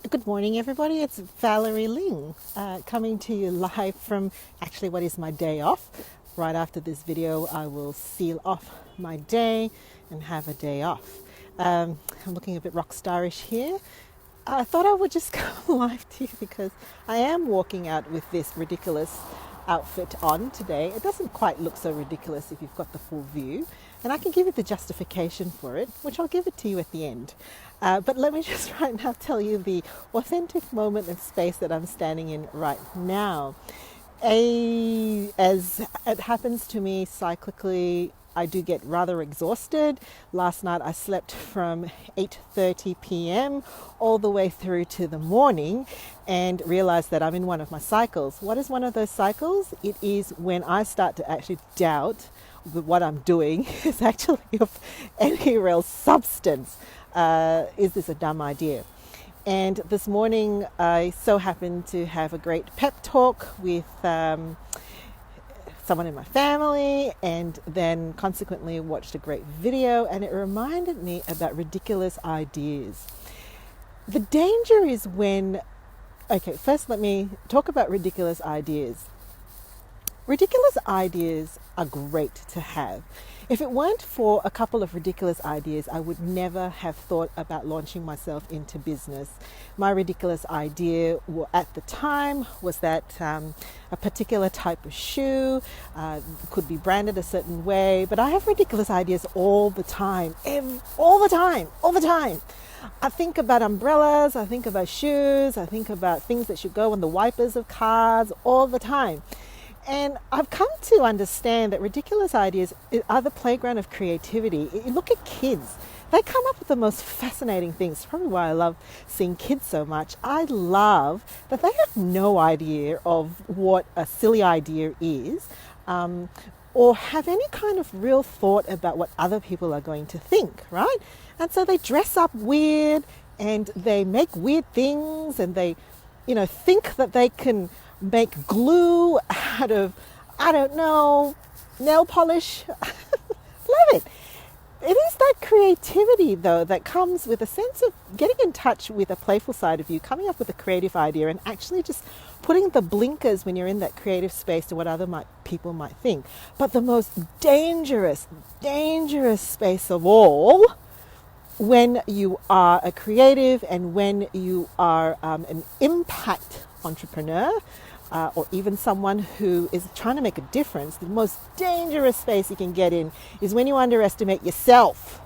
Good morning, everybody. It's Valerie Ling coming to you live from actually what is my day off. Right after this video, I will seal off my day and have a day off. I'm looking a bit rock starish here. I thought I would just go live to you because I am walking out with this ridiculous outfit on today. It doesn't quite look so ridiculous if you've got the full view, and I can give you the justification for it, which I'll give it to you at the end. But let me just right now tell you the authentic moment and space that I'm standing in right now. As it happens to me cyclically, I do get rather exhausted. Last night I slept from 8:30 p.m. all the way through to the morning and realized that I'm in one of my cycles. What is one of those cycles? It is when I start to actually doubt that what I'm doing is actually of any real substance. Is this a dumb idea? And this morning, I so happened to have a great pep talk with someone in my family, and then consequently watched a great video, and it reminded me about ridiculous ideas. The danger is when, okay, first let me talk about ridiculous ideas. Ridiculous ideas are great to have. If it weren't for a couple of ridiculous ideas, I would never have thought about launching myself into business. My ridiculous idea at the time was that a particular type of shoe could be branded a certain way, but I have ridiculous ideas all the time, all the time. I think about umbrellas, I think about shoes, I think about things that should go on the wipers of cars all the time. And I've come to understand that ridiculous ideas are the playground of creativity. You look at kids, they come up with the most fascinating things. It's probably why I love seeing kids so much. I love that they have no idea of what a silly idea is, or have any kind of real thought about what other people are going to think, right? And so they dress up weird and they make weird things, and they, think that they can make glue out of, I don't know, nail polish. Love it. It is that creativity, though, that comes with a sense of getting in touch with a playful side of you, coming up with a creative idea, and actually just putting the blinkers when you're in that creative space to what other people might think. But the most dangerous space of all, when you are a creative and when you are an impact entrepreneur, or even someone who is trying to make a difference, the most dangerous space you can get in is when you underestimate yourself.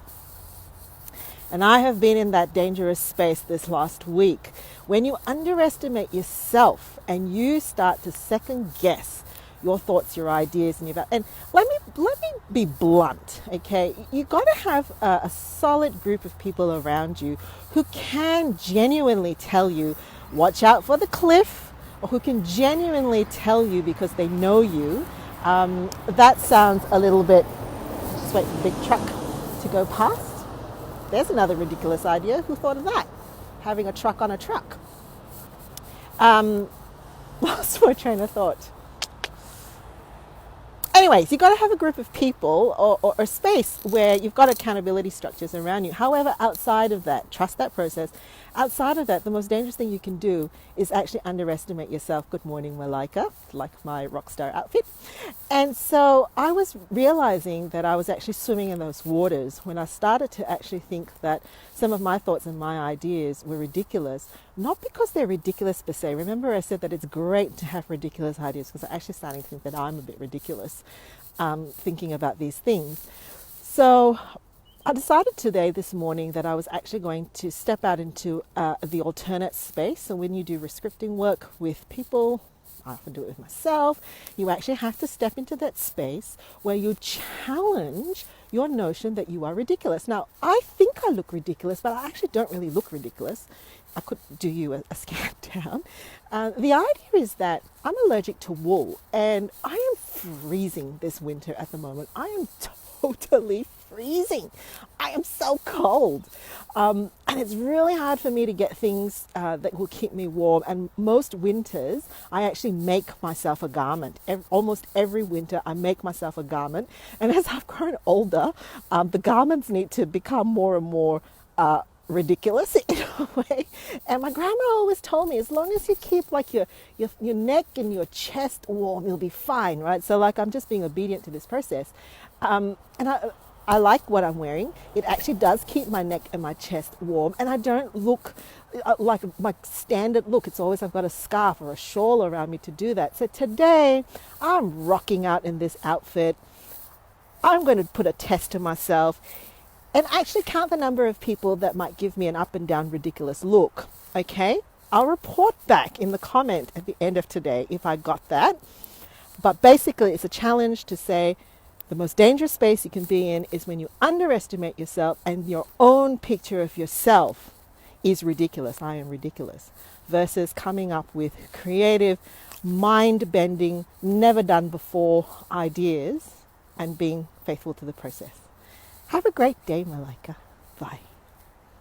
And I have been in that dangerous space this last week. When you underestimate yourself and you start to second guess your thoughts, your ideas, and let me be blunt, okay? You got to have a solid group of people around you who can genuinely tell you, watch out for the cliff, or who can genuinely tell you because they know you. That sounds a little bit, just wait for the big truck to go past. There's another ridiculous idea. Who thought of that? Having a truck on a truck. Lost my train of thought. Anyways, you've got to have a group of people or a space where you've got accountability structures around you. However, outside of that, trust that process. Outside of that, the most dangerous thing you can do is actually underestimate yourself. Good morning, Malika, like my rock star outfit. And so I was realizing that I was actually swimming in those waters when I started to actually think that some of my thoughts and my ideas were ridiculous, not because they're ridiculous per se. Remember I said that it's great to have ridiculous ideas, because I'm actually starting to think that I'm a bit ridiculous thinking about these things. So I decided this morning, that I was actually going to step out into the alternate space. So when you do rescripting work with people, I often do it with myself, you actually have to step into that space where you challenge your notion that you are ridiculous. Now, I think I look ridiculous, but I actually don't really look ridiculous. I could do you a scan down. The idea is that I'm allergic to wool, and I am freezing this winter at the moment. I am totally freezing. I am so cold. And it's really hard for me to get things that will keep me warm. And most winters, I actually make myself a garment. Almost every winter, I make myself a garment. And as I've grown older, the garments need to become more and more ridiculous in a way. And my grandma always told me, as long as you keep like your neck and your chest warm, you'll be fine, right? So like I'm just being obedient to this process. And I like what I'm wearing. It actually does keep my neck and my chest warm, and I don't look like my standard look. It's always I've got a scarf or a shawl around me to do that. So today I'm rocking out in this outfit. I'm going to put a test to myself and actually count the number of people that might give me an up and down ridiculous look. Okay? I'll report back in the comment at the end of today if I got that. But basically, it's a challenge to say the most dangerous space you can be in is when you underestimate yourself and your own picture of yourself is ridiculous. I am ridiculous. Versus coming up with creative, mind-bending, never done before ideas and being faithful to the process. Have a great day, Malika. Bye.